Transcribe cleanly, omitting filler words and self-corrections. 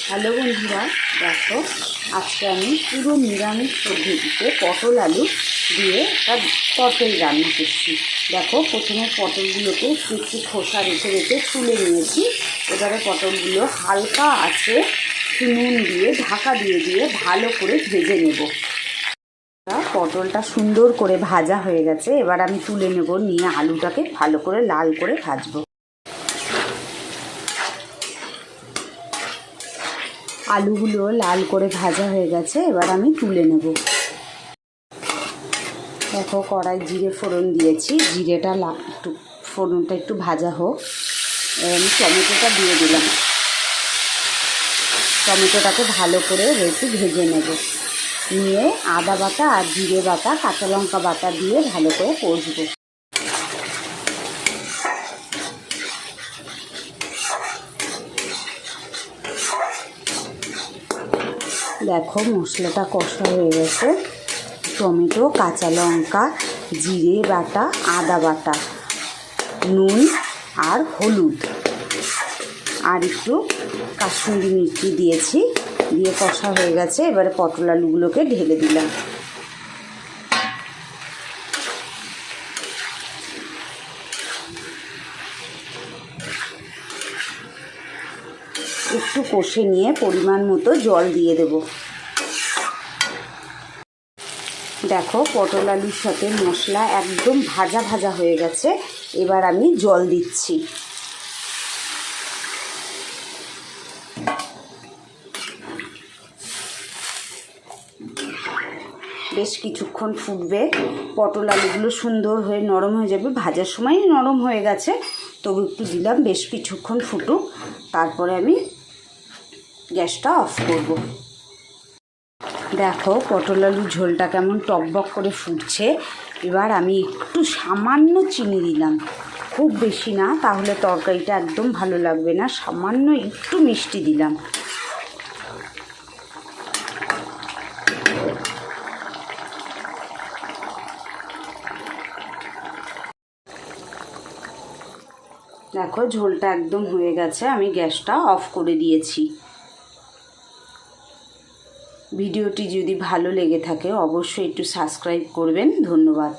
Hello বন্ধুরা, দেখো আজকে আমি পুরো নিরামিষ পদ্ধতিতে পটল আলু দিয়ে একটা তরকারি রান্না করছি। দেখো প্রথমে পটলগুলোকে একটু খোসা রেখে রেখে তুলে নিয়েছি। এবারে পটলগুলো হালকা আছে নুন দিয়ে ঢাকা দিয়ে দিয়ে ভালো করে ভেজে নেব। পটলটা সুন্দর করে ভাজা হয়ে গেছে, এবার আমি তুলে নেব, নিয়ে আলুটাকে ভালো করে লাল করে ভাজবো। আলুগুলো লাল করে ভাজা হয়ে গেছে, এবার আমি তুলে নেব। দেখো কড়াই জিরে ফোড়ন দিয়েছি, জিরেটা একটু ফোড়নটা একটু ভাজা হোক। আমি টমেটোটা দিয়ে দিলাম, টমেটোটাকে ভালো করে একটু ভেজে নেব, নিয়ে আদা বাটা আর জিরে বাটা কাঁচা লঙ্কা বাটা দিয়ে ভালো করে কষবো। দেখো মশলাটা কষা হয়ে গেছে, টমেটো কাঁচা লঙ্কা জিরে বাটা আদা বাটা নুন আর হলুদ আর একটু কাশ্মীরি মির্চি দিয়েছি, দিয়ে কষা হয়ে গেছে। এবারে পটল আলুগুলোকে ঢেলে দিলাম। একটু কষে নিয়ে পরিমাণ মতো জল দিয়ে দেব। দেখো পটল আলুর সাথে মশলা একদম ভাজা ভাজা হয়ে গেছে, এবার আমি জল দিচ্ছি। বেশ কিছুক্ষণ ফুটবে, পটল আলুগুলো সুন্দর হয়ে নরম হয়ে যাবে। ভাজার সময় নরম হয়ে গেছে, তবু একটু দিলাম, বেশ কিছুক্ষণ ফুটুক, তারপরে আমি গ্যাসটা অফ করব। দেখো পটল আলুর ঝোলটা কেমন টকবক করে ফুটছে। এবার আমি একটু সামান্য চিনি দিলাম, খুব বেশি না, তাহলে তরকারিটা একদম ভালো লাগবে না। সামান্য একটু মিষ্টি দিলাম। দেখো ঝোলটা একদম হয়ে গেছে, আমি গ্যাসটা অফ করে দিয়েছি। ভিডিওটি যদি ভালো লেগে থাকে অবশ্যই একটু সাবস্ক্রাইব করবেন। ধন্যবাদ।